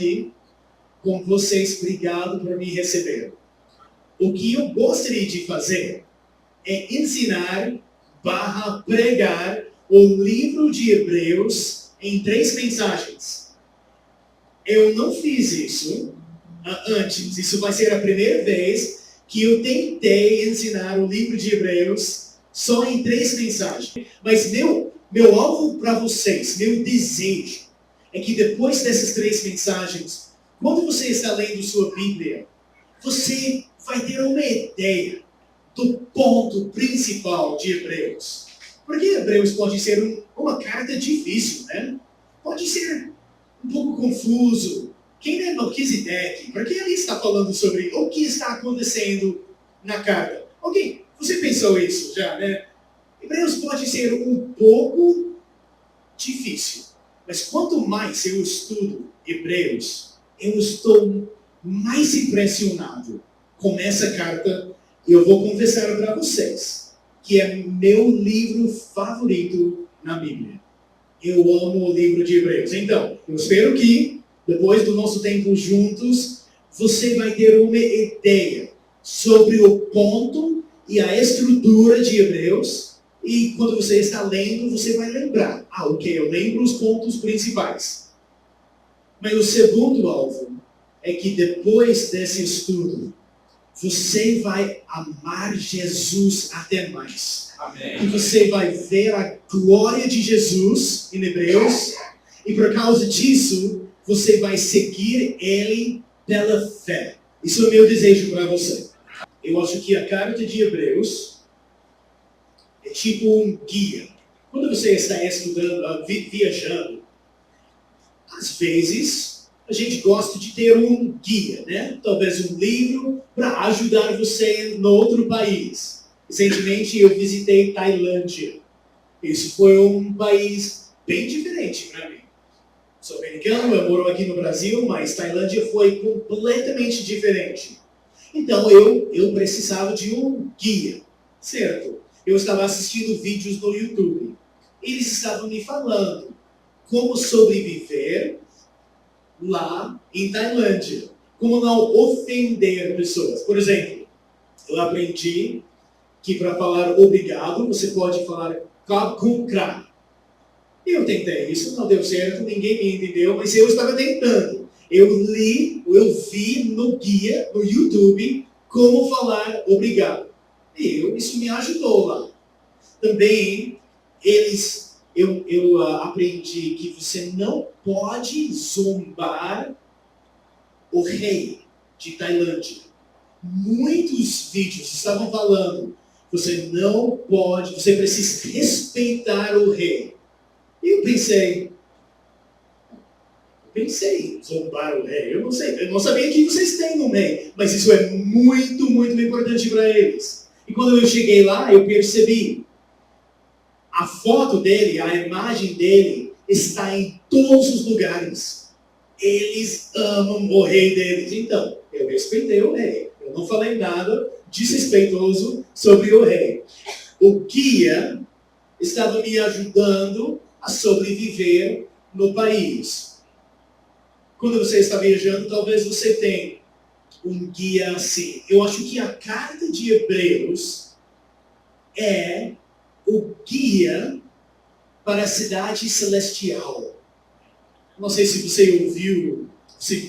aqui com vocês. Obrigado por me receber. O que eu gostaria de fazer é ensinar / pregar o livro de Hebreus em 3 mensagens. Eu não fiz isso antes. Isso vai ser a primeira vez que eu tentei ensinar o livro de Hebreus só em 3 mensagens. Mas meu alvo para vocês, meu desejo, é que depois dessas 3 mensagens, quando você está lendo sua Bíblia, você vai ter uma ideia do ponto principal de Hebreus. Porque Hebreus pode ser uma carta difícil, né? Pode ser um pouco confuso. Quem é Melquisedeque? Por que ele está falando sobre o que está acontecendo na carta? Ok, você pensou isso já, né? Hebreus pode ser um pouco difícil. Mas quanto mais eu estudo Hebreus, eu estou mais impressionado com essa carta. E eu vou confessar para vocês que é meu livro favorito na Bíblia. Eu amo o livro de Hebreus. Então, eu espero que, depois do nosso tempo juntos, você vai ter uma ideia sobre o ponto e a estrutura de Hebreus. E quando você está lendo, você vai lembrar. Ok, eu lembro os pontos principais. Mas o segundo alvo é que depois desse estudo, você vai amar Jesus até mais. Amém. E você vai ver a glória de Jesus em Hebreus. E por causa disso, você vai seguir Ele pela fé. Isso é o meu desejo para você. Eu acho que a carta de Hebreus é tipo um guia. Quando você está estudando, viajando, às vezes a gente gosta de ter um guia, né? Talvez um livro para ajudar você no outro país. Recentemente eu visitei Tailândia. Isso foi um país bem diferente para mim. Sou americano, eu moro aqui no Brasil, mas Tailândia foi completamente diferente. Então eu precisava de um guia, certo? Eu estava assistindo vídeos no YouTube. Eles estavam me falando como sobreviver lá em Tailândia. Como não ofender pessoas. Por exemplo, eu aprendi que para falar obrigado, você pode falar Khop Khun Kra. Eu tentei isso, não deu certo, ninguém me entendeu, mas eu estava tentando. Eu vi no guia, no YouTube, como falar obrigado. E isso me ajudou lá. Também, eu aprendi que você não pode zombar o rei de Tailândia. Muitos vídeos estavam falando, você não pode, você precisa respeitar o rei. E eu pensei, zombar o rei, eu não sabia que vocês têm no rei, mas isso é muito, muito importante para eles. E quando eu cheguei lá, eu percebi, a foto dele, a imagem dele, está em todos os lugares. Eles amam o rei deles. Então, eu respeitei o rei. Eu não falei nada desrespeitoso sobre o rei. O guia estava me ajudando a sobreviver no país. Quando você está viajando, talvez você tenha um guia assim. Eu acho que a carta de Hebreus é o guia para a cidade celestial. Não sei se você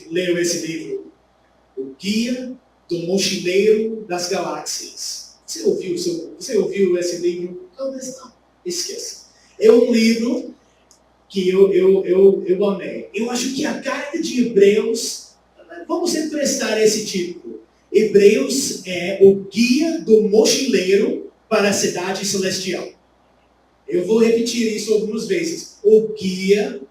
leu esse livro. O Guia do Mochileiro das Galáxias. Você ouviu esse livro? Talvez não. Esqueça. É um livro que eu amei. Eu acho que a carta de Hebreus, vamos emprestar esse título. Hebreus é o guia do mochileiro para a cidade celestial. Eu vou repetir isso algumas vezes. O guia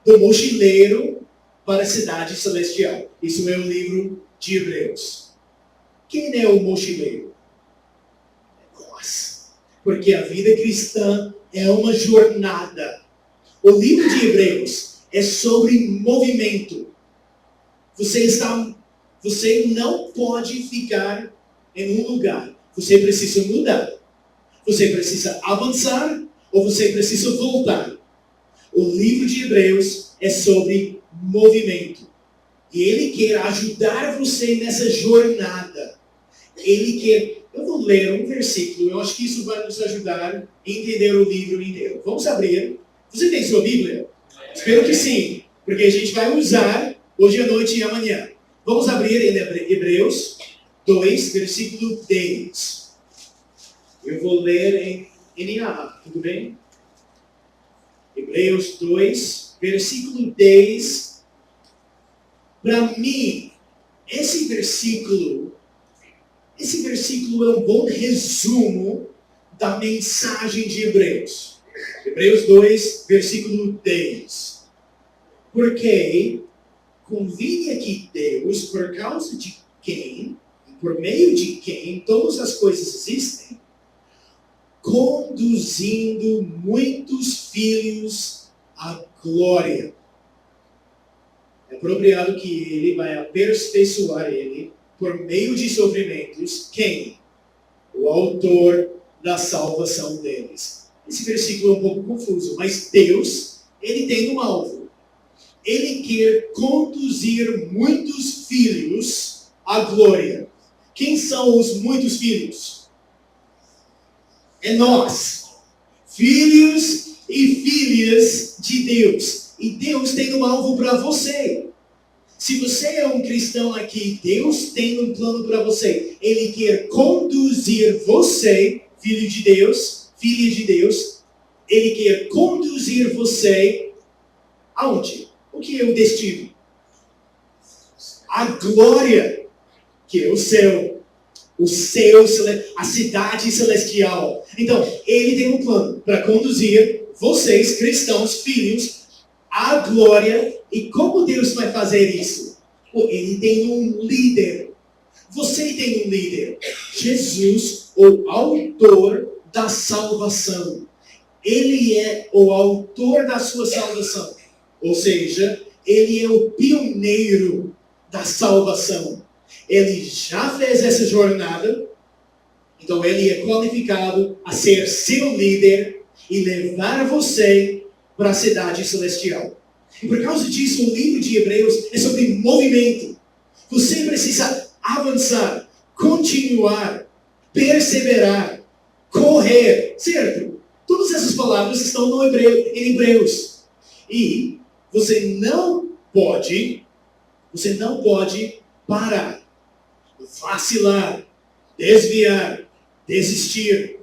do mochileiro para a cidade celestial. Isso é o livro de Hebreus. Quem é o mochileiro? É nós. Porque a vida cristã é uma jornada. O livro de Hebreus é sobre movimento. Você não pode ficar em um lugar. Você precisa mudar. Você precisa avançar ou você precisa voltar. O livro de Hebreus é sobre movimento. E Ele quer ajudar você nessa jornada. Ele quer... Eu vou ler um versículo, eu acho que isso vai nos ajudar a entender o livro inteiro. Vamos abrir. Você tem sua Bíblia? Espero que sim, porque a gente vai usar hoje à noite e amanhã. Vamos abrir em Hebreus 2, versículo 10. Eu vou ler em NAA, tudo bem? Hebreus 2, versículo 10. Para mim, esse versículo é um bom resumo da mensagem de Hebreus. Hebreus 2, versículo 10. Porque convinha que Deus, por causa de quem, por meio de quem todas as coisas existem, conduzindo muitos filhos à glória. É apropriado que ele vai aperfeiçoar ele por meio de sofrimentos. Quem? O autor da salvação deles. Esse versículo é um pouco confuso, mas Deus, ele tem um alvo. Ele quer conduzir muitos filhos à glória. Quem são os muitos filhos? É nós, filhos e filhas de Deus. E Deus tem um alvo para você. Se você é um cristão aqui, Deus tem um plano para você. Ele quer conduzir você, filho de Deus, filha de Deus. Ele quer conduzir você aonde? O que é o destino? A glória, que é o céu, a cidade celestial. Então, ele tem um plano para conduzir vocês, cristãos, filhos, à glória. E como Deus vai fazer isso? Ele tem um líder. Você tem um líder. Jesus, o autor da salvação. Ele é o autor da sua salvação. Ou seja, ele é o pioneiro da salvação. Ele já fez essa jornada, então ele é qualificado a ser seu líder e levar você para a cidade celestial. E por causa disso, o livro de Hebreus é sobre movimento. Você precisa avançar, continuar, perseverar, correr, certo? Todas essas palavras estão em Hebreus. E você não pode parar, vacilar, desviar, desistir,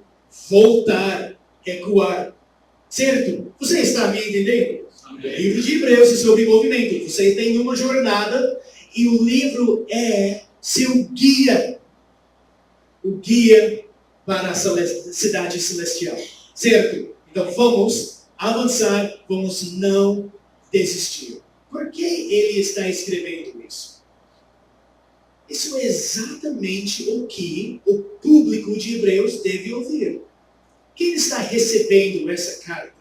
voltar, recuar. Certo? Você está me entendendo? Amém. O livro de Hebreus é sobre movimento. Você tem uma jornada e o livro é seu guia. O guia para a cidade celestial. Certo? Então vamos avançar, vamos não desistir. Por que ele está escrevendo isso? Isso é exatamente o que o público de Hebreus deve ouvir. Quem está recebendo essa carta?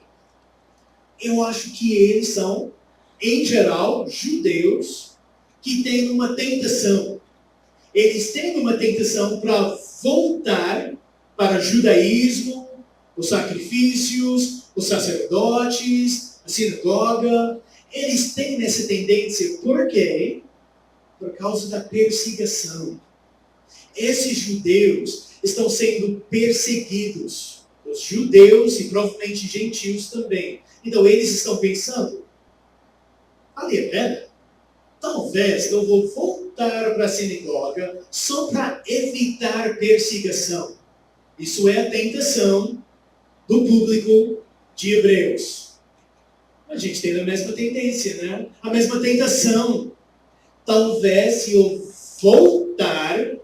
Eu acho que eles são, em geral, judeus que têm uma tentação. Eles têm uma tentação para voltar para o judaísmo, os sacrifícios, os sacerdotes, a sinagoga. Eles têm essa tendência. Por quê? Por causa da perseguição. Esses judeus estão sendo perseguidos. Os judeus e provavelmente gentios também. Então eles estão pensando, vale a pena? Talvez eu vou voltar para a sinagoga só para evitar perseguição. Isso é a tentação do público de Hebreus. A gente tem a mesma tendência, né? A mesma tentação. Talvez se eu voltar,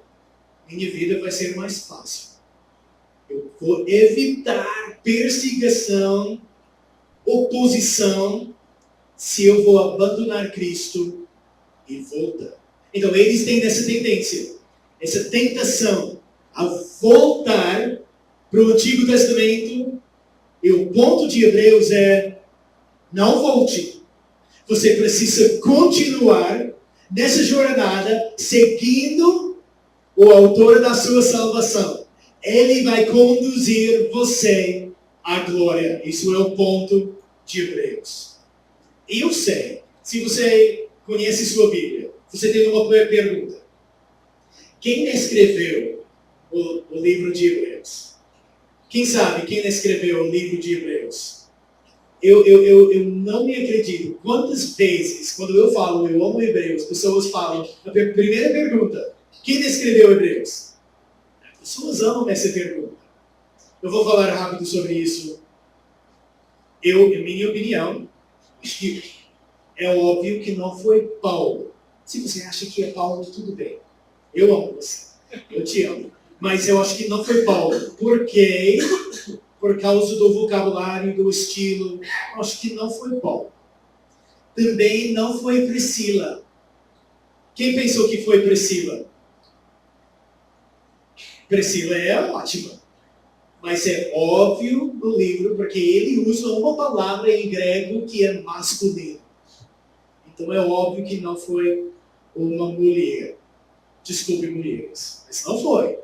minha vida vai ser mais fácil. Eu vou evitar perseguição, oposição, se eu vou abandonar Cristo e voltar. Então eles têm essa tendência, essa tentação a voltar para o Antigo Testamento. E o ponto de Hebreus é, não volte. Você precisa continuar nessa jornada, seguindo o autor da sua salvação. Ele vai conduzir você à glória. Isso é o ponto de Hebreus. Eu sei, se você conhece sua Bíblia, você tem uma pergunta. Quem escreveu o livro de Hebreus? Quem sabe quem escreveu o livro de Hebreus? Eu não me acredito. Quantas vezes, quando eu falo eu amo Hebreus, pessoas falam, a primeira pergunta, quem escreveu Hebreus? Pessoas amam essa pergunta. Eu vou falar rápido sobre isso. Em minha opinião, acho que é óbvio que não foi Paulo. Se você acha que é Paulo, tudo bem. Eu amo você. Eu te amo. Mas eu acho que não foi Paulo. Por quê? Por causa do vocabulário, do estilo. Eu acho que não foi Paulo. Também não foi Priscila. Quem pensou que foi Priscila? Priscila é ótima. Mas é óbvio no livro, porque ele usa uma palavra em grego que é masculino. Então é óbvio que não foi uma mulher. Desculpe, mulheres. Mas não foi.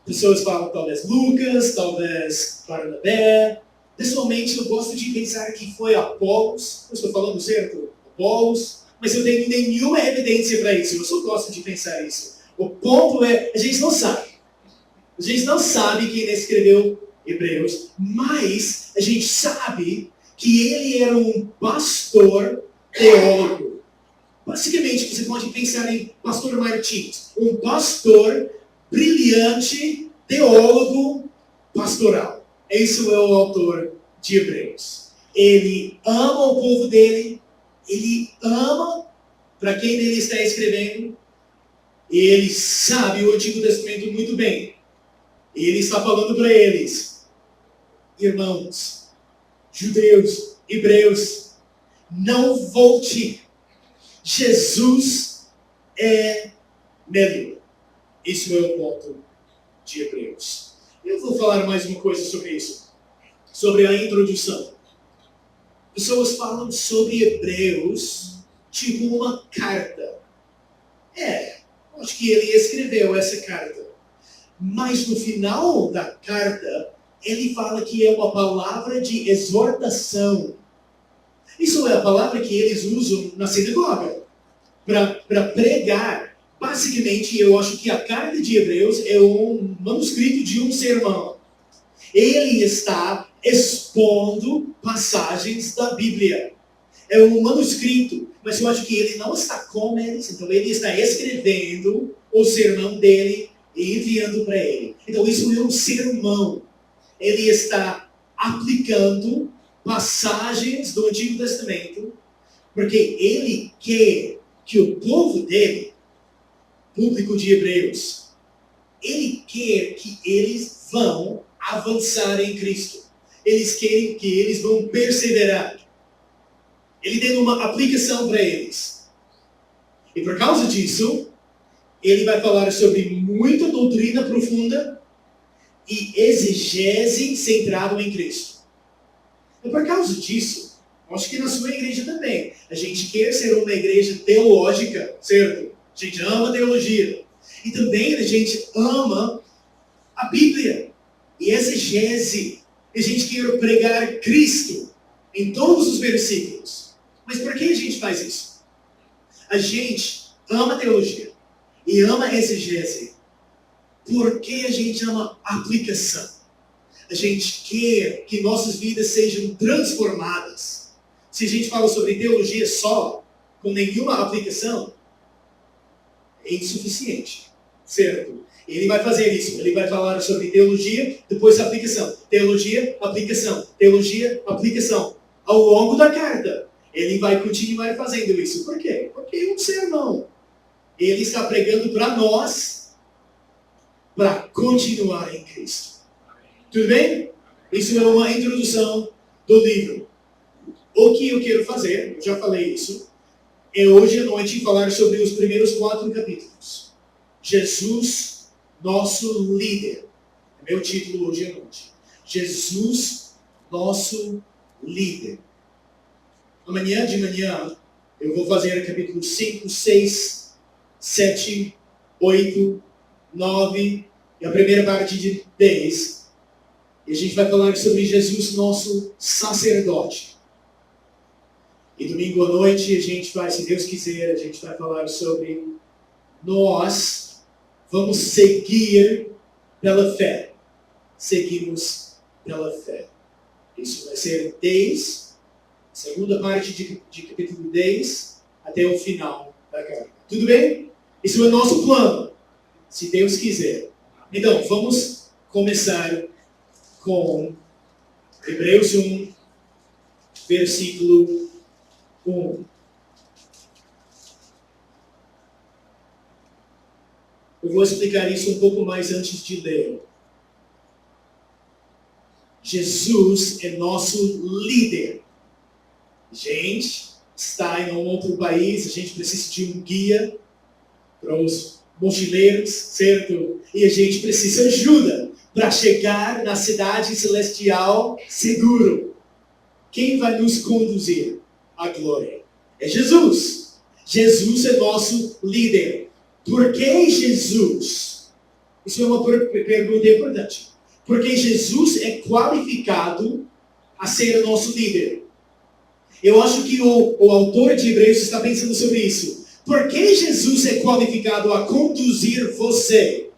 Pessoas falam talvez Lucas, talvez Barnabé. Pessoalmente eu gosto de pensar que foi Apolos. Eu estou falando certo? Apolos. Mas eu tenho nenhuma evidência para isso. Eu só gosto de pensar isso. O ponto é, a gente não sabe. A gente não sabe quem escreveu Hebreus, mas a gente sabe que ele era um pastor teólogo. Basicamente, você pode pensar em pastor Martins, um pastor brilhante, teólogo, pastoral. Esse é o autor de Hebreus. Ele ama o povo dele, ele ama para quem ele está escrevendo, ele sabe o Antigo Testamento muito bem. E ele está falando para eles, irmãos, judeus, hebreus, não volte. Jesus é melhor. Isso é o ponto de Hebreus. Eu vou falar mais uma coisa sobre isso, sobre a introdução. Pessoas falam sobre Hebreus tipo uma carta. Acho que ele escreveu essa carta. Mas no final da carta, ele fala que é uma palavra de exortação. Isso é a palavra que eles usam na sinagoga para pregar. Basicamente, eu acho que a carta de Hebreus é um manuscrito de um sermão. Ele está expondo passagens da Bíblia. É um manuscrito, mas eu acho que ele não está com eles. Então, ele está escrevendo o sermão dele e enviando para ele. Então, isso é um sermão. Ele está aplicando passagens do Antigo Testamento, porque ele quer que o povo dele, público de Hebreus, ele quer que eles vão avançar em Cristo. Eles querem que eles vão perseverar. Ele tem uma aplicação para eles. E por causa disso, ele vai falar sobre muita doutrina profunda e exegese centrado em Cristo. E por causa disso, acho que na sua igreja também, a gente quer ser uma igreja teológica, certo? A gente ama a teologia. E também a gente ama a Bíblia e exegese. A gente quer pregar Cristo em todos os versículos. Mas por que a gente faz isso? A gente ama a teologia e ama a exegese. Porque a gente ama a aplicação. A gente quer que nossas vidas sejam transformadas. Se a gente fala sobre teologia só, com nenhuma aplicação, é insuficiente. Certo? Ele vai fazer isso. Ele vai falar sobre teologia, depois aplicação. Teologia, aplicação. Teologia, aplicação. Ao longo da carta, ele vai continuar fazendo isso. Por quê? Porque é um sermão. Ele está pregando para nós, para continuar em Cristo. Tudo bem? Isso é uma introdução do livro. O que eu quero fazer, eu já falei isso, é hoje à noite falar sobre os primeiros 4 capítulos. Jesus, nosso líder. É meu título hoje à noite. Jesus, nosso líder. Amanhã de manhã, eu vou fazer capítulo 5, 6, 7, 8, 9 e a primeira parte de 10. E a gente vai falar sobre Jesus, nosso sacerdote. E domingo à noite a gente vai, se Deus quiser, a gente vai falar sobre nós vamos seguir pela fé. Seguimos pela fé. Isso vai ser desde a segunda parte de capítulo 10 até o final da carta. Tudo bem? Isso é nosso plano, se Deus quiser. Então, vamos começar com Hebreus 1, versículo 1. Eu vou explicar isso um pouco mais antes de ler. Jesus é nosso líder. A gente está em um outro país, a gente precisa de um guia para os mochileiros, certo? E a gente precisa de ajuda para chegar na cidade celestial seguro. Quem vai nos conduzir à glória? É Jesus. Jesus é nosso líder. Por que Jesus? Isso é uma pergunta importante. Porque Jesus é qualificado a ser nosso líder. Eu acho que o autor de Hebreus está pensando sobre isso. Por que Jesus é qualificado a conduzir você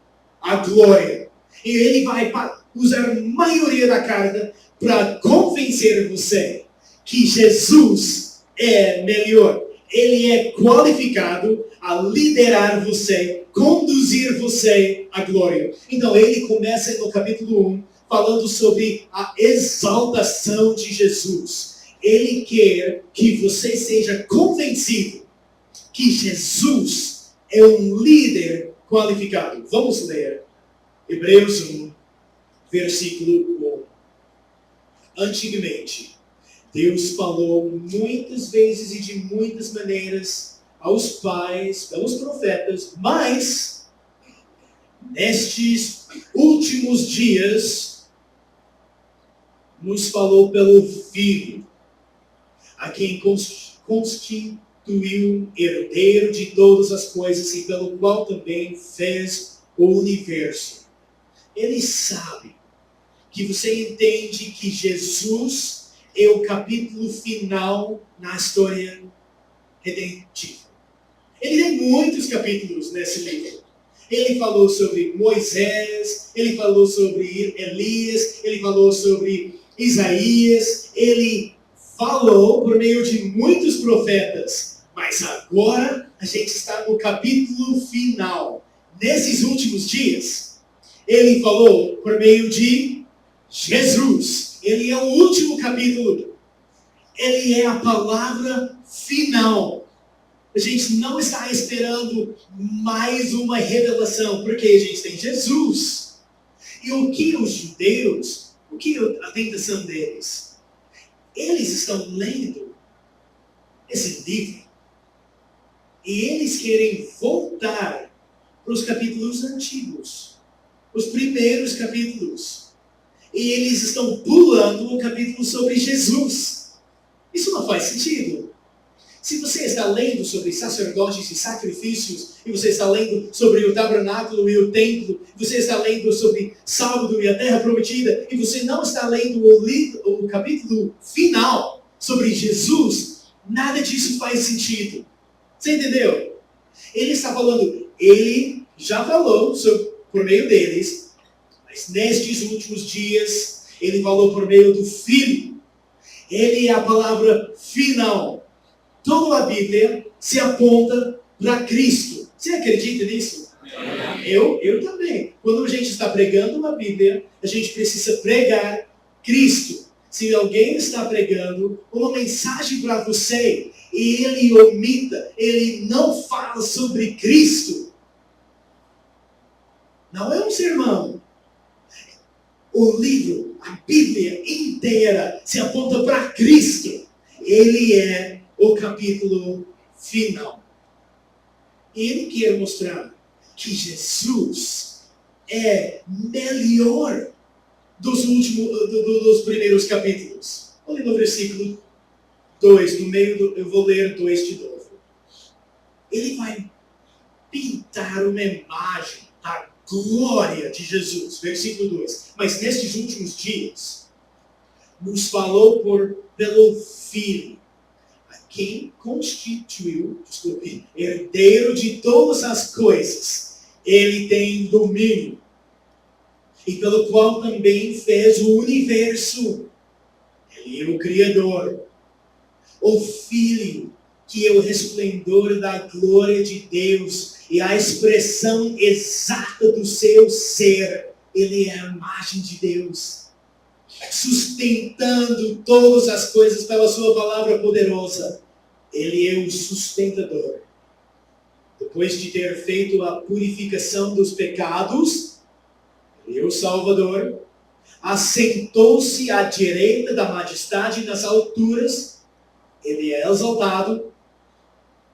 à glória? E ele vai usar a maioria da carta para convencer você que Jesus é melhor. Ele é qualificado a liderar você, conduzir você à glória. Então ele começa no capítulo 1 falando sobre a exaltação de Jesus. Ele quer que você seja convencido que Jesus é um líder qualificado. Vamos ler Hebreus 1, versículo 1. Antigamente, Deus falou muitas vezes e de muitas maneiras aos pais, pelos profetas, mas nestes últimos dias nos falou pelo Filho, a quem constituiu herdeiro de todas as coisas e pelo qual também fez o universo. Ele sabe que você entende que Jesus é o capítulo final na história redentiva. Ele tem muitos capítulos nesse livro. Ele falou sobre Moisés, ele falou sobre Elias, ele falou sobre Isaías, ele falou por meio de muitos profetas. Mas agora a gente está no capítulo final. Nesses últimos dias, ele falou por meio de Jesus. Ele é o último capítulo. Ele é a palavra final. A gente não está esperando mais uma revelação, porque a gente tem Jesus. E o que os judeus, o que a tentação deles? Eles estão lendo esse livro e eles querem voltar para os capítulos antigos, os primeiros capítulos. E eles estão pulando o capítulo sobre Jesus. Isso não faz sentido. Se você está lendo sobre sacerdotes e sacrifícios, e você está lendo sobre o tabernáculo e o templo, você está lendo sobre sábado e a terra prometida, e você não está lendo o capítulo final sobre Jesus, nada disso faz sentido. Você entendeu? Ele está falando, ele já falou por meio deles, mas nestes últimos dias, ele falou por meio do Filho. Ele é a palavra final. Toda a Bíblia se aponta para Cristo. Você acredita nisso? Eu também. Quando a gente está pregando uma Bíblia, a gente precisa pregar Cristo. Se alguém está pregando uma mensagem para você e ele omita, ele não fala sobre Cristo, não é um sermão. O livro, a Bíblia inteira se aponta para Cristo. Ele é o capítulo final. Ele quer mostrar que Jesus é melhor dos primeiros capítulos. Olha no versículo 2, eu vou ler 2 de novo. Ele vai pintar uma imagem da glória de Jesus. Versículo 2. Mas nestes últimos dias, nos falou pelo Filho, a quem constituiu, herdeiro de todas as coisas. Ele tem domínio. E pelo qual também fez o universo. Ele é o Criador. O Filho, que é o resplendor da glória de Deus e a expressão exata do seu ser. Ele é a imagem de Deus, sustentando todas as coisas pela sua palavra poderosa. Ele é o sustentador. Depois de ter feito a purificação dos pecados, ele é o Salvador. Assentou-se à direita da majestade nas alturas. Ele é exaltado,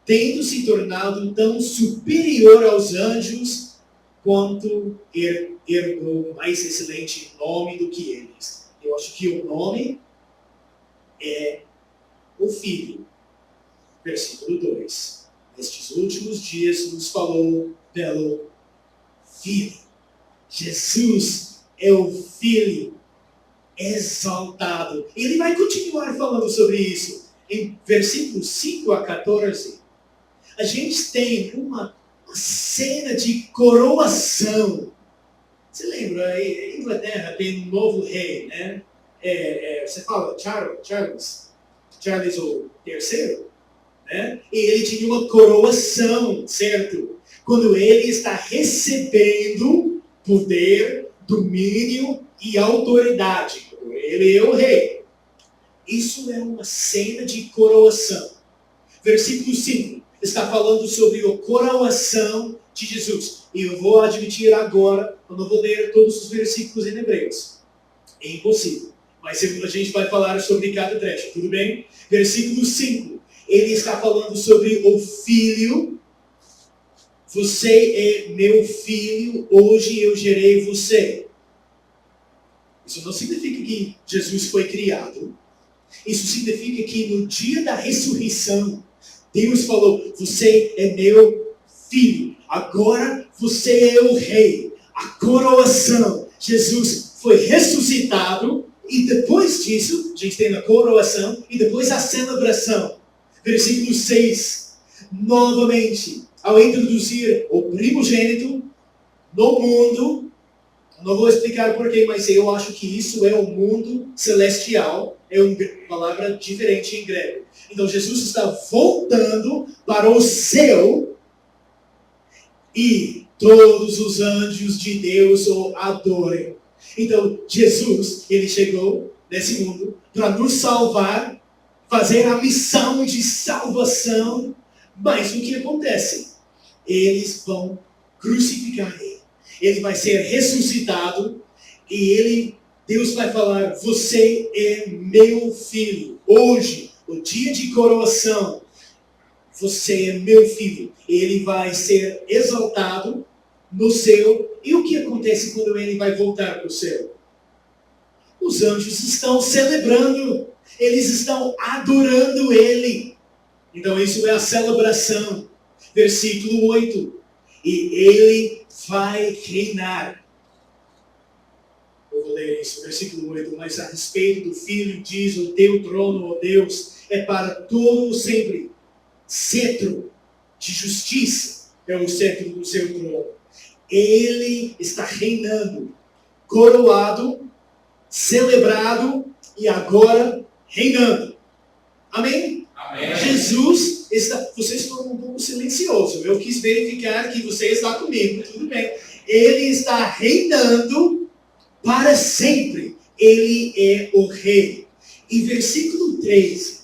tendo se tornado tão superior aos anjos, quanto herdou mais excelente nome do que eles. Eu acho que o nome é o Filho. Versículo 2. Nestes últimos dias nos falou pelo Filho. Jesus é o Filho exaltado. Ele vai continuar falando sobre isso. Em versículos 5 a 14, a gente tem uma cena de coroação. Você lembra? Em Inglaterra tem um novo rei, né? Você fala Charles o terceiro, né? E ele tinha uma coroação, certo? Quando ele está recebendo poder, domínio e autoridade. Ele é o rei. Isso é uma cena de coroação. Versículo 5 está falando sobre a coroação de Jesus. E eu vou admitir agora, eu não vou ler todos os versículos em hebreus. É impossível. Mas a gente vai falar sobre cada trecho, tudo bem? Versículo 5. Ele está falando sobre o Filho. Você é meu filho, hoje eu gerei você. Isso não significa que Jesus foi criado. Isso significa que no dia da ressurreição, Deus falou, você é meu filho. Agora você é o rei. A coroação. Jesus foi ressuscitado. E depois disso, a gente tem a coroação. E depois a celebração. Versículo 6. Novamente, ao introduzir o primogênito no mundo. Não vou explicar porquê, mas eu acho que isso é o mundo celestial. É uma palavra diferente em grego. Então Jesus está voltando para o céu e todos os anjos de Deus o adoram. Então Jesus, ele chegou nesse mundo para nos salvar, fazer a missão de salvação. Mas o que acontece? Eles vão crucificar ele. Ele vai ser ressuscitado e Deus vai falar, você é meu filho. Hoje, o dia de coroação, você é meu filho. Ele vai ser exaltado no céu. E o que acontece quando ele vai voltar para o céu? Os anjos estão celebrando. Eles estão adorando ele. Então isso é a celebração. Versículo 8. E ele vai reinar. Eu vou ler isso, versículo 8. Mas a respeito do Filho, diz, o teu trono, ó Deus, é para todo sempre. Cetro de justiça é o cetro do seu trono. Ele está reinando, coroado, celebrado e agora reinando. Amém? Amém. Jesus está... Vocês foram um pouco silenciosos. Eu quis verificar que você está comigo. Tudo bem. Ele está reinando para sempre. Ele é o rei. Em versículo 13,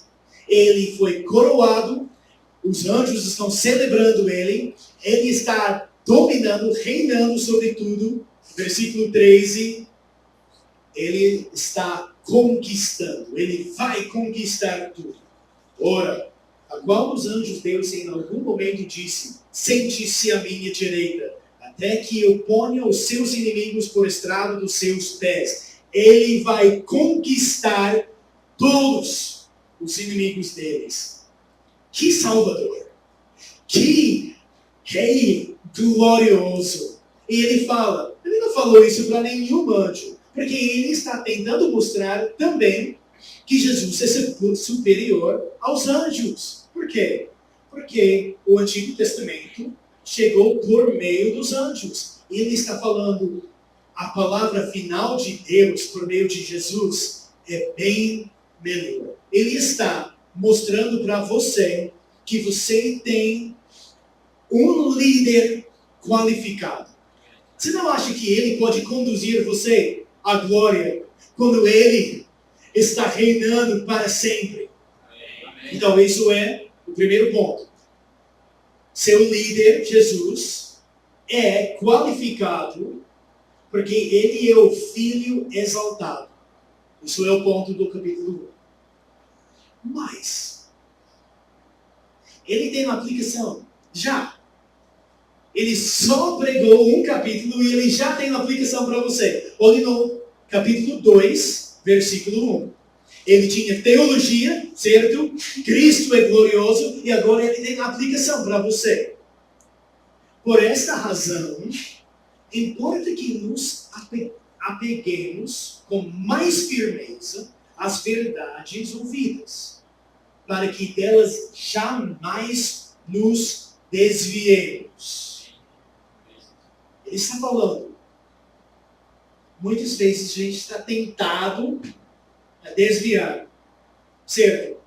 ele foi coroado. Os anjos estão celebrando ele. Ele está dominando, reinando sobre tudo. Versículo 13, ele está conquistando. Ele vai conquistar tudo. Ora, a qual os anjos Deus em algum momento disse, sente-se à minha direita, até que eu ponha os seus inimigos por estrado dos seus pés. Ele vai conquistar todos os inimigos deles. Que Salvador! Que Rei glorioso! E ele fala, ele não falou isso para nenhum anjo, porque ele está tentando mostrar também que Jesus é superior aos anjos. Por quê? Porque o Antigo Testamento chegou por meio dos anjos. Ele está falando, a palavra final de Deus por meio de Jesus é bem melhor. Ele está mostrando para você que você tem um líder qualificado. Você não acha que ele pode conduzir você à glória quando ele está reinando para sempre? Então, isso é o primeiro ponto. Seu líder, Jesus, é qualificado porque ele é o Filho exaltado. Isso é o ponto do capítulo 1. Mas, ele tem uma aplicação já. Ele só pregou um capítulo e ele já tem uma aplicação para você. Olhe no capítulo 2, versículo 1. Ele tinha teologia, certo? Cristo é glorioso e agora ele tem aplicação para você. Por esta razão, importa que nos apeguemos com mais firmeza às verdades ouvidas, para que delas jamais nos desviemos. Ele está falando, muitas vezes a gente está tentado a desviar, certo?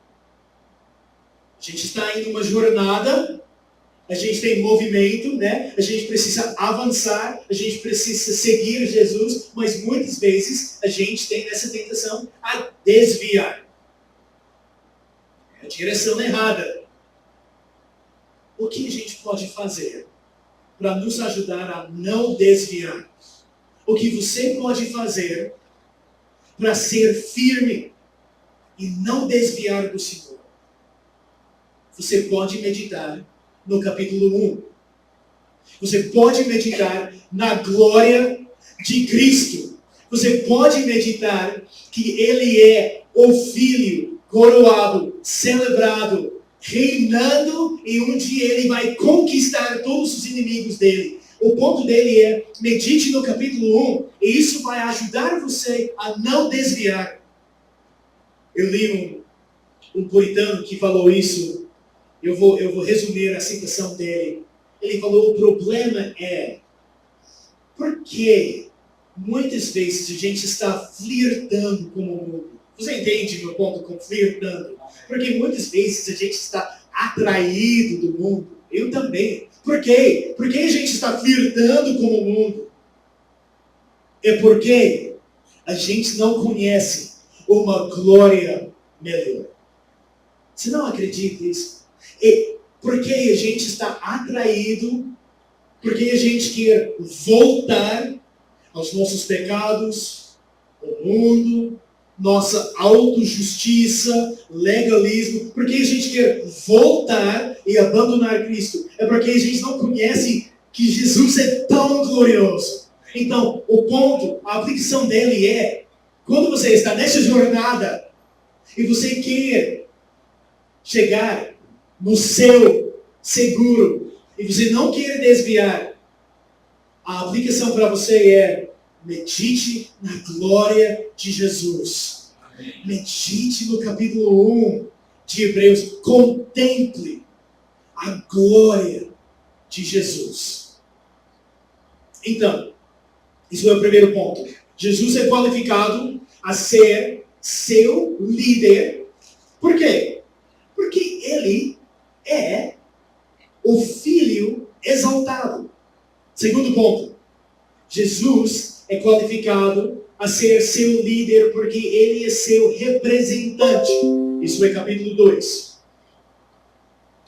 A gente está em uma jornada, a gente tem movimento, né? A gente precisa avançar, a gente precisa seguir Jesus, mas muitas vezes a gente tem essa tentação a desviar. É a direção errada. O que a gente pode fazer para nos ajudar a não desviar? O que você pode fazer para ser firme e não desviar do Senhor? Você pode meditar no capítulo 1. Você pode meditar na glória de Cristo. Você pode meditar que Ele é o Filho coroado, celebrado, reinando, e um dia Ele vai conquistar todos os inimigos dele. O ponto dele é, medite no capítulo 1, e isso vai ajudar você a não desviar. Eu li um puritano que falou isso. Eu vou resumir a citação dele. Ele falou, o problema é porque muitas vezes a gente está flirtando com o mundo. Você entende meu ponto com flirtando? Porque muitas vezes a gente está atraído do mundo. Eu também. Por quê? Por que a gente está flirtando com o mundo? É porque a gente não conhece uma glória melhor. Você não acredita nisso? É porque a gente está atraído, porque a gente quer voltar aos nossos pecados, ao mundo, nossa autojustiça, legalismo, porque a gente quer voltar e abandonar Cristo. É porque a gente não conhece que Jesus é tão glorioso. Então, o ponto, a aplicação dele é, quando você está nessa jornada e você quer chegar no céu seguro e você não quer desviar, a aplicação para você é medite na glória de Jesus. Amém. Medite no capítulo 1 de Hebreus. Contemple a glória de Jesus. Então, isso é o primeiro ponto. Jesus é qualificado a ser seu líder. Por quê? Porque ele é o Filho exaltado. Segundo ponto. Jesus é qualificado a ser seu líder porque ele é seu representante. Isso é capítulo 2.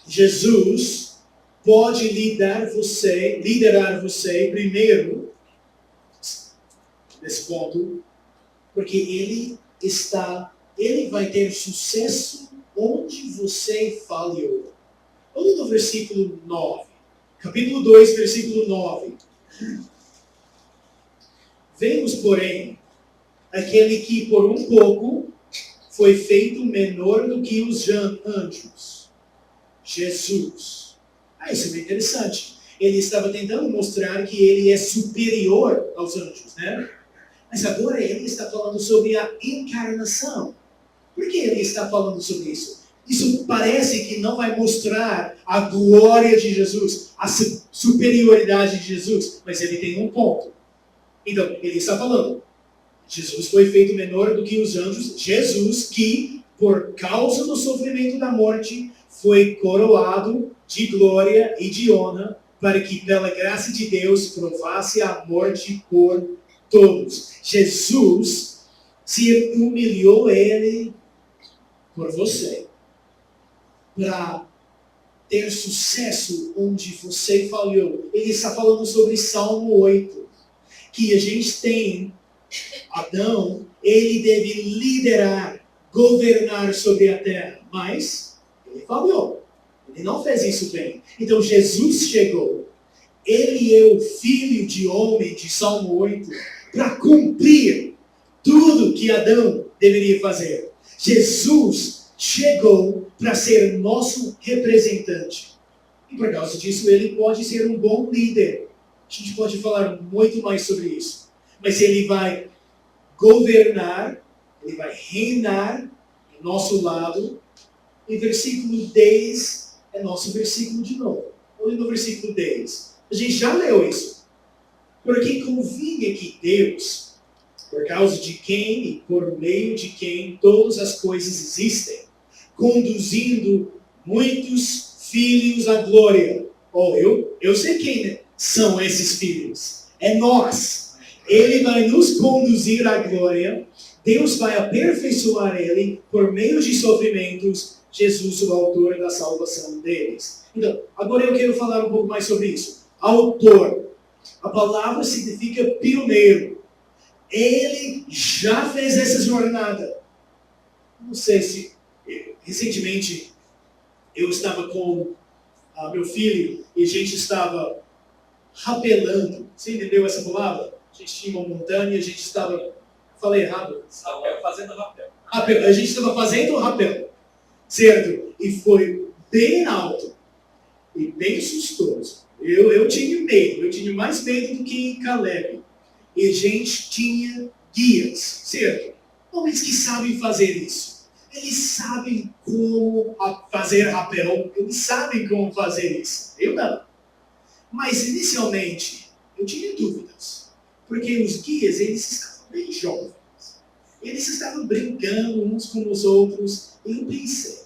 Jesus pode liderar você primeiro, nesse ponto, porque ele vai ter sucesso onde você falhou. Olha no versículo 9. Capítulo 2, versículo 9. Vemos, porém, aquele que por um pouco foi feito menor do que os anjos. Jesus. Isso é bem interessante. Ele estava tentando mostrar que ele é superior aos anjos, né? Mas agora ele está falando sobre a encarnação. Por que ele está falando sobre isso? Isso parece que não vai mostrar a glória de Jesus, a superioridade de Jesus, mas ele tem um ponto. Então, ele está falando, Jesus foi feito menor do que os anjos, Jesus que, por causa do sofrimento da morte, foi coroado de glória e de honra, para que pela graça de Deus provasse a morte por todos. Jesus se humilhou ele por você, para ter sucesso onde você falhou. Ele está falando sobre Salmo 8, que a gente tem Adão, ele deve liderar, governar sobre a terra, mas ele falhou. Ele não fez isso bem. Então Jesus chegou. Ele é o filho de homem de Salmo 8 para cumprir tudo que Adão deveria fazer. Jesus chegou para ser nosso representante. E por causa disso ele pode ser um bom líder. A gente pode falar muito mais sobre isso. Mas ele vai governar, ele vai reinar do nosso lado. E versículo 10 é nosso versículo de novo. Olha no versículo 10. A gente já leu isso. Porque convinha que Deus, por causa de quem e por meio de quem todas as coisas existem, conduzindo muitos filhos à glória. Eu sei quem são esses filhos. É nós. Ele vai nos conduzir à glória. Deus vai aperfeiçoar ele por meio de sofrimentos. Jesus, o autor da salvação deles. Então, agora eu quero falar um pouco mais sobre isso. Autor. A palavra significa pioneiro. Ele já fez essa jornada. Não sei se... Recentemente, eu estava com meu filho e a gente estava rapelando. Você entendeu essa palavra? A gente tinha uma montanha e a gente estava... Falei errado? Fazendo rapel. A gente estava fazendo rapel. Certo? E foi bem alto. E bem sustoso. Eu tinha medo. Eu tinha mais medo do que Caleb. E a gente tinha guias. Certo? Homens que sabem fazer isso. Eles sabem como fazer rapel. Eles sabem como fazer isso. Eu não. Mas inicialmente, eu tinha dúvidas. Porque os guias, eles estavam bem jovens. Eles estavam brincando uns com os outros. E eu pensei,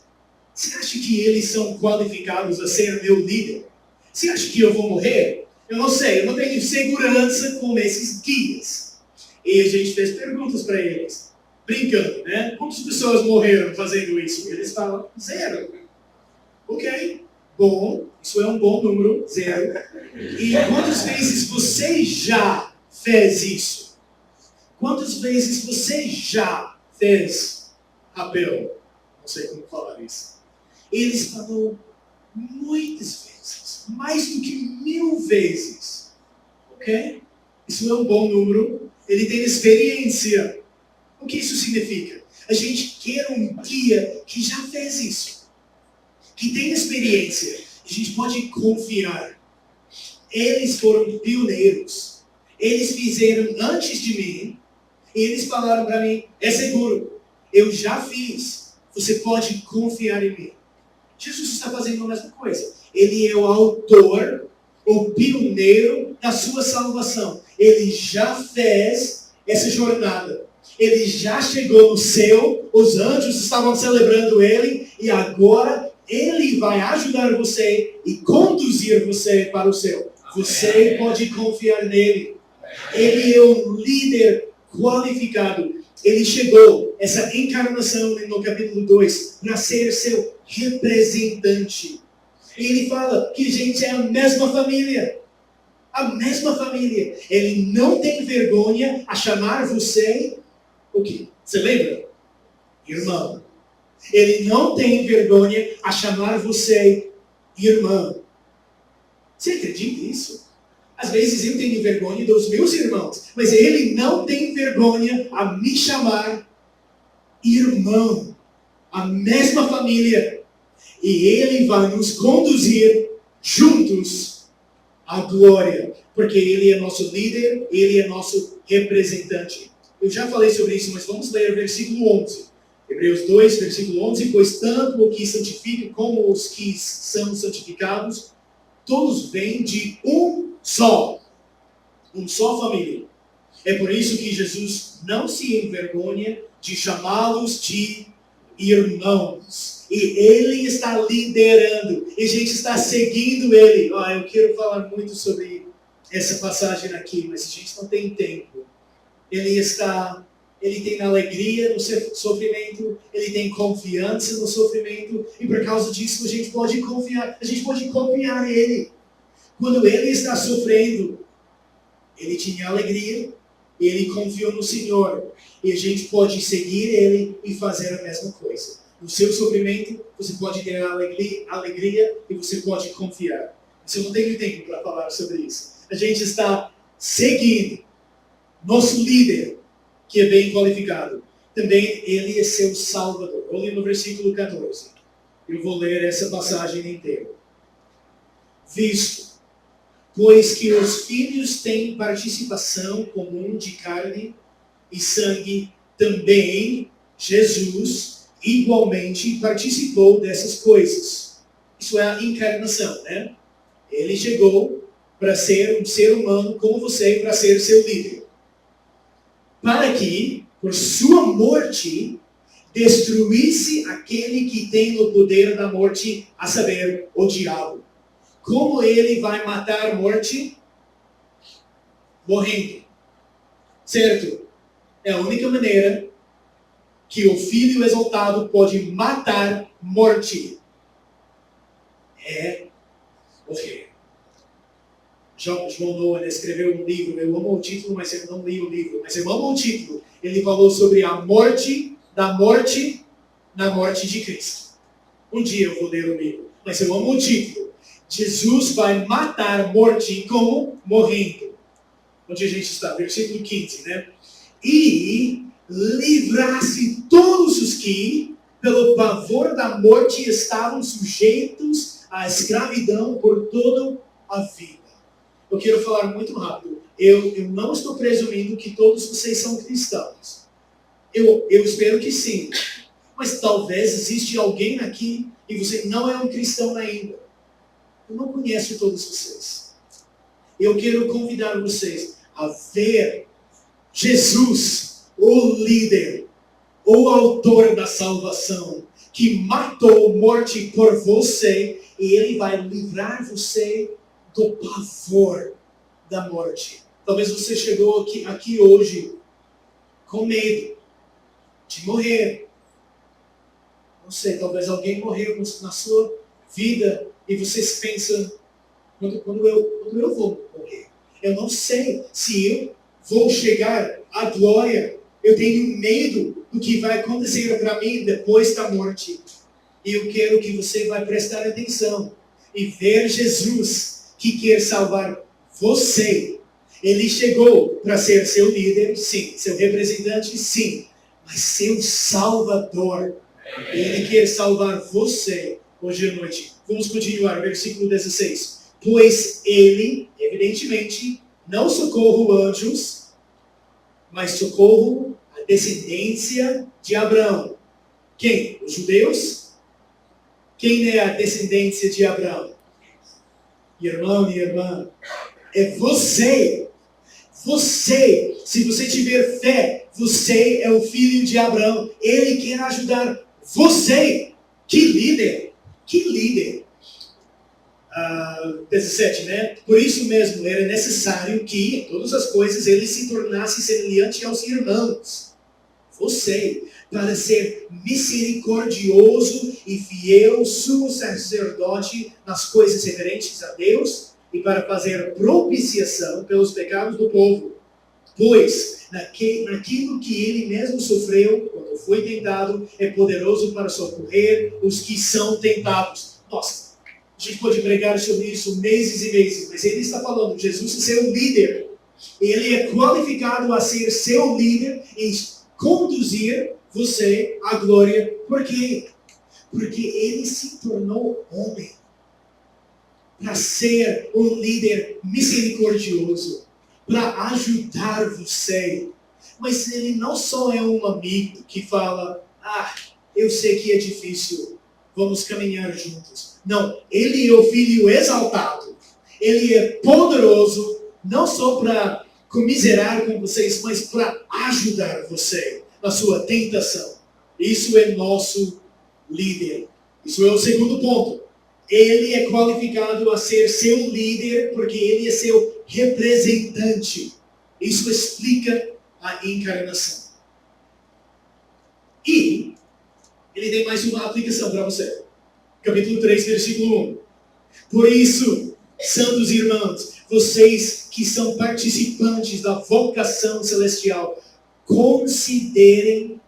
você acha que eles são qualificados a ser meu líder? Você acha que eu vou morrer? Eu não sei, eu não tenho segurança com esses guias. E a gente fez perguntas para eles. Brincando, né? Quantas pessoas morreram fazendo isso? Eles falam, 0. Ok, bom, isso é um bom número, 0. E quantas vezes você já fez isso? Quantas vezes você já fez rapel? Não sei como falar isso. Eles falam muitas vezes, mais do que 1000 vezes. Ok? Isso é um bom número. Ele tem experiência. O que isso significa? A gente quer um guia que já fez isso, que tem experiência. A gente pode confiar. Eles foram pioneiros. Eles fizeram antes de mim. E eles falaram para mim, é seguro. Eu já fiz. Você pode confiar em mim. Jesus está fazendo a mesma coisa. Ele é o autor, o pioneiro da sua salvação. Ele já fez essa jornada. Ele já chegou no céu, os anjos estavam celebrando ele, e agora ele vai ajudar você e conduzir você para o céu. Você pode confiar nele. Ele é um líder qualificado. Ele chegou, essa encarnação no capítulo 2, para ser seu representante. E ele fala que a gente é a mesma família. A mesma família. Ele não tem vergonha a chamar você... O quê? Você lembra? Irmão. Ele não tem vergonha a chamar você irmã. Você acredita nisso? Às vezes eu tenho vergonha dos meus irmãos, mas ele não tem vergonha a me chamar irmão. A mesma família. E ele vai nos conduzir juntos à glória. Porque ele é nosso líder, ele é nosso representante. Eu já falei sobre isso, mas vamos ler o versículo 11. Hebreus 2, versículo 11, pois tanto o que santifica como os que são santificados, todos vêm de um só família. É por isso que Jesus não se envergonha de chamá-los de irmãos. E ele está liderando, e a gente está seguindo ele. Eu quero falar muito sobre essa passagem aqui, mas a gente não tem tempo. Ele tem alegria no sofrimento, ele tem confiança no sofrimento, e por causa disso a gente pode confiar nele. Quando ele está sofrendo, ele tinha alegria, e ele confiou no Senhor. E a gente pode seguir ele e fazer a mesma coisa. No seu sofrimento, você pode ter alegria e você pode confiar. Mas eu não tenho tempo para falar sobre isso. A gente está seguindo nosso líder, que é bem qualificado. Também ele é seu Salvador. Olhe no versículo 14. Eu vou ler essa passagem inteira. Visto, pois que os filhos têm participação comum de carne e sangue, também Jesus igualmente participou dessas coisas. Isso é a encarnação, né? Ele chegou para ser um ser humano como você, para ser seu líder. Para que, por sua morte, destruísse aquele que tem o poder da morte, a saber, o diabo. Como ele vai matar a morte? Morrendo. Certo? É a única maneira que o Filho exaltado pode matar morte. É morrer. João Noah escreveu um livro, eu amo o título, mas eu não li o livro, mas eu amo o título. Ele falou sobre a morte, na morte de Cristo. Um dia eu vou ler o livro, mas eu amo o título. Jesus vai matar a morte como? Morrendo. Onde a gente está? Versículo 15, né? E livrar-se todos os que, pelo pavor da morte, estavam sujeitos à escravidão por toda a vida. Eu quero falar muito rápido. Eu não estou presumindo que todos vocês são cristãos. Eu espero que sim. Mas talvez existe alguém aqui e você não é um cristão ainda. Eu não conheço todos vocês. Eu quero convidar vocês a ver Jesus, o líder, o autor da salvação, que matou morte por você, e ele vai livrar você do pavor da morte. Talvez você chegou aqui hoje com medo de morrer. Não sei, talvez alguém morreu na sua vida e vocês pensam, quando eu vou morrer? Eu não sei se eu vou chegar à glória. Eu tenho medo do que vai acontecer para mim depois da morte. E eu quero que você vai prestar atenção e ver Jesus, que quer salvar você. Ele chegou para ser seu líder, sim. Seu representante, sim. Mas seu Salvador. Ele quer salvar você hoje à noite. Vamos continuar, versículo 16. Pois ele, evidentemente, não socorro anjos, mas socorro a descendência de Abraão. Quem? Os judeus? Quem é a descendência de Abraão? Irmão e irmã, é você. Você, se você tiver fé, você é o filho de Abraão. Ele quer ajudar você. Que líder! Que líder! 17, né? Por isso mesmo, era necessário que, em todas as coisas, ele se tornasse semelhante aos irmãos. Você, para ser misericordioso e fiel sumo sacerdote nas coisas referentes a Deus e para fazer propiciação pelos pecados do povo. Pois, naquilo que ele mesmo sofreu, quando foi tentado, é poderoso para socorrer os que são tentados. Nossa, a gente pode pregar sobre isso meses e meses, mas ele está falando, Jesus é seu líder. Ele é qualificado a ser seu líder e conduzir você à glória. Por quê? Porque ele se tornou homem para ser um líder misericordioso, para ajudar você. Mas ele não só é um amigo que fala, eu sei que é difícil, vamos caminhar juntos. Não, ele é o Filho exaltado. Ele é poderoso, não só para comiserar com vocês, mas para ajudar você na sua tentação. Isso é nosso líder. Isso é o segundo ponto. Ele é qualificado a ser seu líder porque ele é seu representante. Isso explica a encarnação. E ele tem mais uma aplicação para você. Capítulo 3, versículo 1. Por isso, santos irmãos, vocês que são participantes da vocação celestial, considerem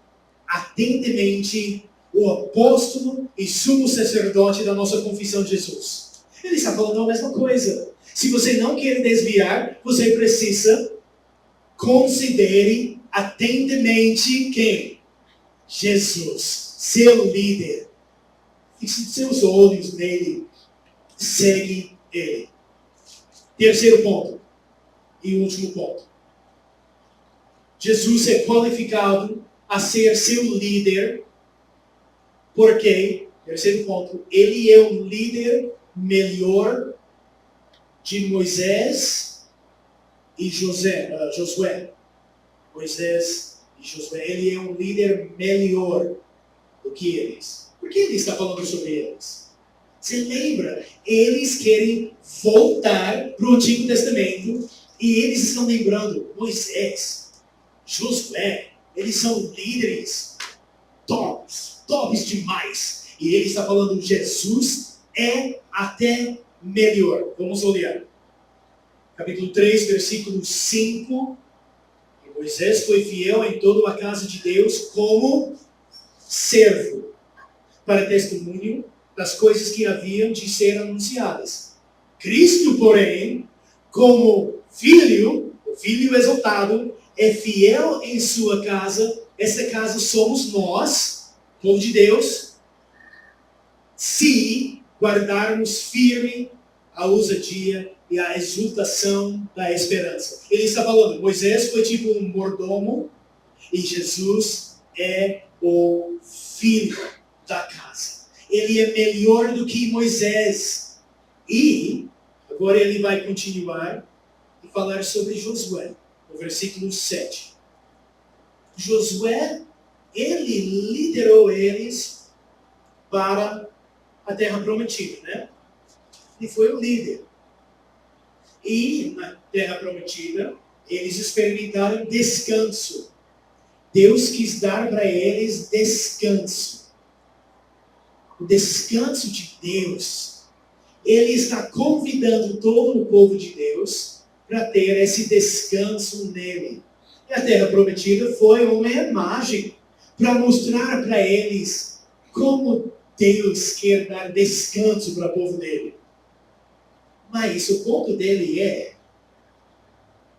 atentamente o apóstolo e sumo sacerdote da nossa confissão de Jesus. Ele está falando a mesma coisa. Se você não quer desviar, você precisa considere atentamente quem? Jesus, seu líder. Fixe seus olhos nele. Segue ele. Terceiro ponto. E último ponto. Jesus é qualificado a ser seu líder porque, terceiro ponto, ele é um líder melhor de Moisés e Josué. Moisés e Josué. Ele é um líder melhor do que eles. Por que ele está falando sobre eles? Você lembra? Eles querem voltar para o Antigo Testamento e eles estão lembrando Moisés, Josué. Eles são líderes tops demais. E ele está falando Jesus é até melhor. Vamos olhar. Capítulo 3, versículo 5. E Moisés foi fiel em toda a casa de Deus como servo, para testemunho das coisas que haviam de ser anunciadas. Cristo, porém, como filho, o filho exaltado, é fiel em sua casa. Esta casa somos nós, povo de Deus, se guardarmos firme a ousadia e a exultação da esperança. Ele está falando, Moisés foi tipo um mordomo e Jesus é o filho da casa. Ele é melhor do que Moisés. E agora ele vai continuar e falar sobre Josué, no versículo 7. Josué, ele liderou eles para a terra prometida, né? Ele foi o líder. E na terra prometida, eles experimentaram descanso. Deus quis dar para eles descanso. O descanso de Deus. Ele está convidando todo o povo de Deus para ter esse descanso nele. E a terra prometida foi uma imagem para mostrar para eles como Deus quer dar descanso para o povo dele. Mas o ponto dele é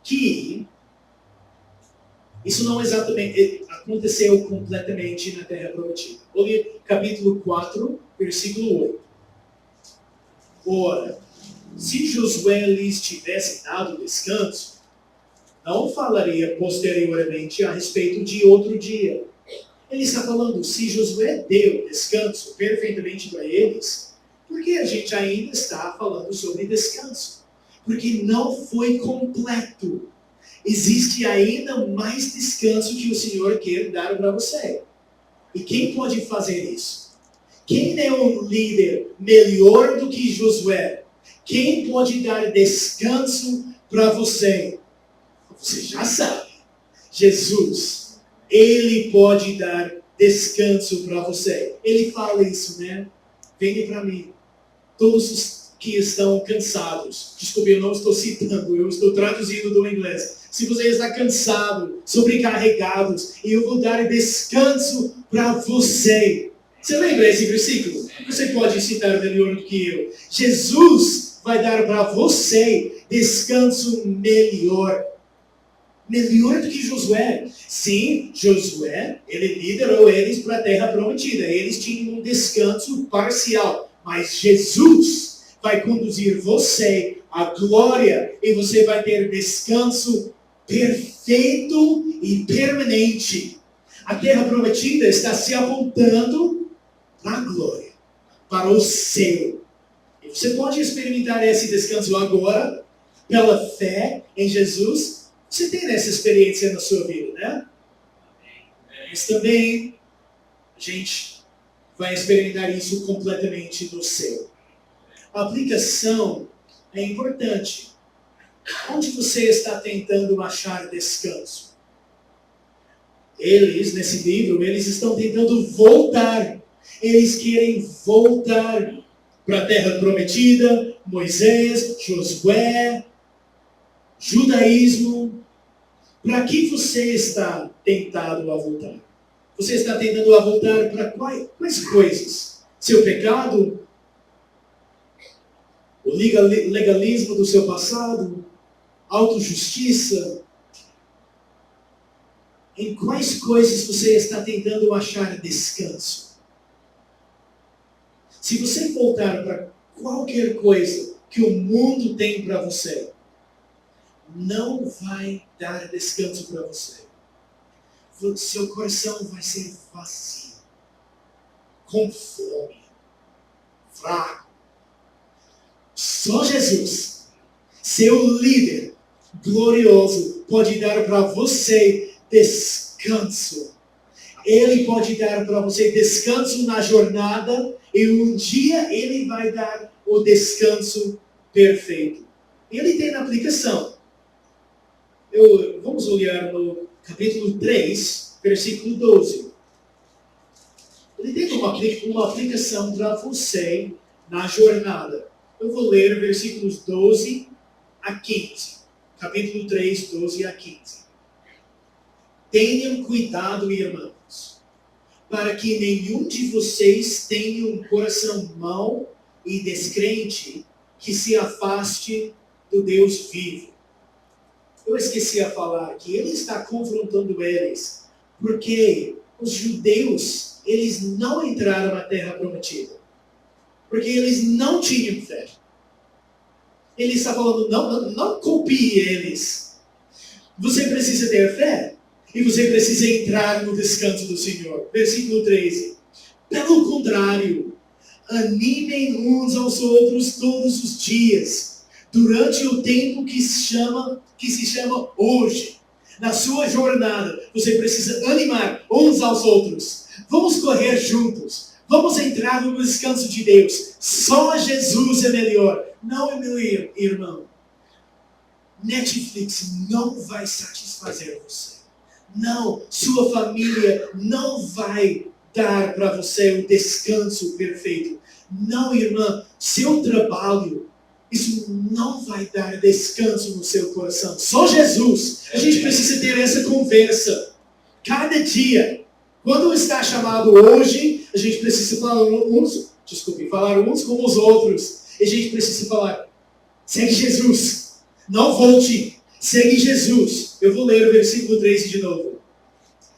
que isso não exatamente aconteceu completamente na Terra Prometida. Olha capítulo 4, versículo 8. Ora, se Josué lhes tivesse dado descanso, não falaria posteriormente a respeito de outro dia. Ele está falando, se Josué deu descanso perfeitamente para eles, por que a gente ainda está falando sobre descanso? Porque não foi completo. Existe ainda mais descanso que o Senhor quer dar para você. E quem pode fazer isso? Quem é um líder melhor do que Josué? Quem pode dar descanso para você? Você já sabe. Jesus, ele pode dar descanso para você. Ele fala isso, né? Venha para mim. Todos os que estão cansados. Desculpe, eu não estou citando, eu estou traduzindo do inglês. Se você está cansado, sobrecarregados, eu vou dar descanso para você. Você lembra esse versículo? Você pode citar melhor do que eu. Jesus vai dar para você descanso melhor. Melhor do que Josué. Sim, Josué, ele liderou eles para a terra prometida. Eles tinham um descanso parcial. Mas Jesus vai conduzir você à glória e você vai ter descanso perfeito e permanente. A terra prometida está se apontando para a glória, para o céu. E você pode experimentar esse descanso agora, pela fé em Jesus. Você tem essa experiência na sua vida, né? Mas também a gente vai experimentar isso completamente no céu. A aplicação é importante. Onde você está tentando achar descanso? Eles, nesse livro, eles estão tentando voltar. Eles querem voltar para a terra prometida, Moisés, Josué, judaísmo. Para que você está tentado a voltar? Você está tentando a voltar para quais coisas? Seu pecado? O legalismo do seu passado? Autojustiça? Em quais coisas você está tentando achar descanso? Se você voltar para qualquer coisa que o mundo tem para você, não vai dar descanso para você. Seu coração vai ser vazio, com fome, fraco. Só Jesus, seu líder glorioso, pode dar para você descanso. Ele pode dar para você descanso na jornada e um dia Ele vai dar o descanso perfeito. Ele tem aplicação. Vamos olhar no capítulo 3, versículo 12. Ele tem uma aplicação para você na jornada. Eu vou ler versículos 12 a 15. Capítulo 3, 12 a 15. Tenham cuidado, irmãos, para que nenhum de vocês tenha um coração mau e descrente que se afaste do Deus vivo. Eu esqueci a falar que ele está confrontando eles, porque os judeus, eles não entraram na terra prometida, porque eles não tinham fé. Ele está falando, não copie eles. Você precisa ter fé. E você precisa entrar no descanso do Senhor. Versículo 13. Pelo contrário, animem uns aos outros todos os dias, durante o tempo que se chama hoje. Na sua jornada, você precisa animar uns aos outros. Vamos correr juntos. Vamos entrar no descanso de Deus. Só Jesus é melhor. Não é meu irmão. Netflix não vai satisfazer você. Não, sua família não vai dar para você o descanso perfeito. Não, irmã, seu trabalho, isso não vai dar descanso no seu coração. Só Jesus. A gente precisa ter essa conversa. Cada dia. Quando está chamado hoje, a gente precisa falar uns com os outros. E a gente precisa falar, segue Jesus. Não volte. Segue Jesus. Eu vou ler o versículo 13 de novo.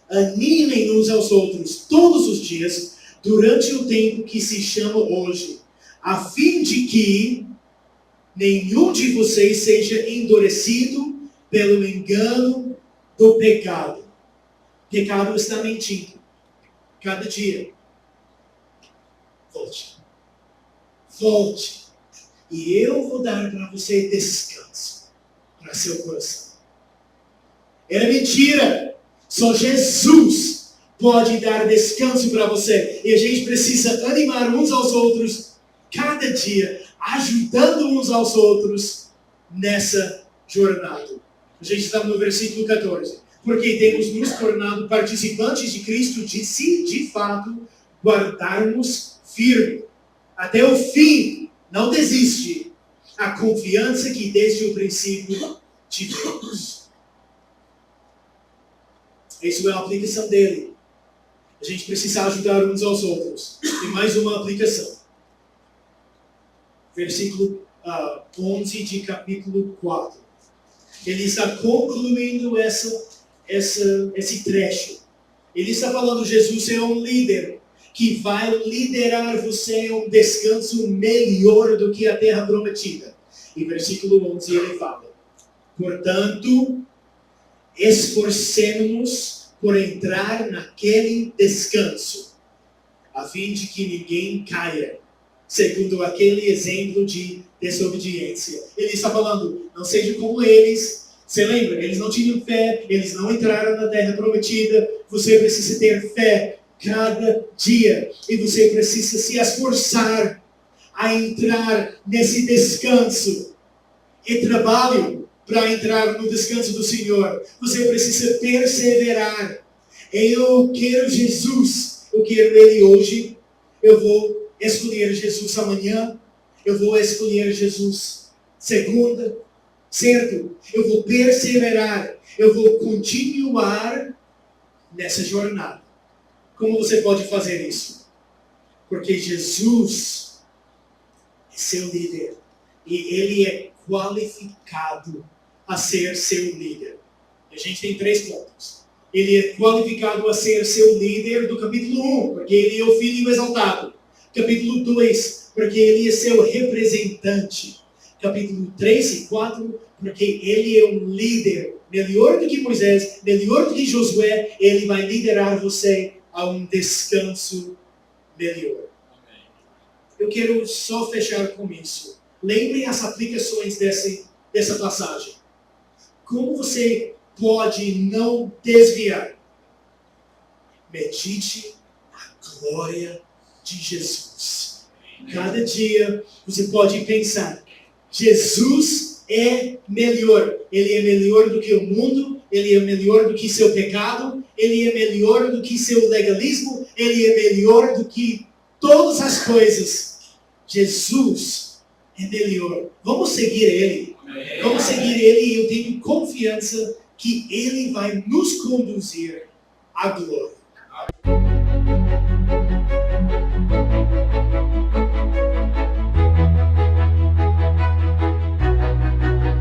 Animem uns aos outros todos os dias, durante o tempo que se chama hoje, a fim de que nenhum de vocês seja endurecido pelo engano do pecado. O pecado está mentindo. Cada dia. Volte. Volte. E eu vou dar para você descanso para seu coração. Era mentira. Só Jesus pode dar descanso para você. E a gente precisa animar uns aos outros cada dia, ajudando uns aos outros nessa jornada. A gente está no versículo 14. Porque temos nos tornado participantes de Cristo, se de fato guardarmos firme até o fim. Não desiste. A confiança que desde o princípio tivemos. Isso é a aplicação dele. A gente precisa ajudar uns aos outros. E mais uma aplicação. Versículo 11 de capítulo 4. Ele está concluindo esse trecho. Ele está falando, Jesus é um líder que vai liderar você a um descanso melhor do que a terra prometida. E versículo 11 ele fala, portanto, esforcemo-nos por entrar naquele descanso, a fim de que ninguém caia, segundo aquele exemplo de desobediência. Ele está falando, não seja como eles. Você lembra? Eles não tinham fé, eles não entraram na terra prometida. Você precisa ter fé cada dia. E você precisa se esforçar a entrar nesse descanso. E trabalho para entrar no descanso do Senhor. Você precisa perseverar. Eu quero Jesus. Eu quero Ele hoje. Eu vou escolher Jesus amanhã. Eu vou escolher Jesus segunda. Certo? Eu vou perseverar. Eu vou continuar nessa jornada. Como você pode fazer isso? Porque Jesus é seu líder. E Ele é qualificado a ser seu líder. A gente tem 3 pontos. Ele é qualificado a ser seu líder do capítulo 1, porque Ele é o Filho exaltado. Capítulo 2, porque Ele é seu representante. Capítulo 3 e 4, porque Ele é um líder melhor do que Moisés, melhor do que Josué. Ele vai liderar você a um descanso melhor. Eu quero só fechar com isso. Lembrem as aplicações dessa passagem. Como você pode não desviar? Medite na glória de Jesus. Cada dia você pode pensar, Jesus é melhor. Ele é melhor do que o mundo, Ele é melhor do que seu pecado, Ele é melhor do que seu legalismo, Ele é melhor do que todas as coisas. Jesus é melhor. Vamos seguir Ele. Vamos seguir Ele e eu tenho confiança que Ele vai nos conduzir à glória.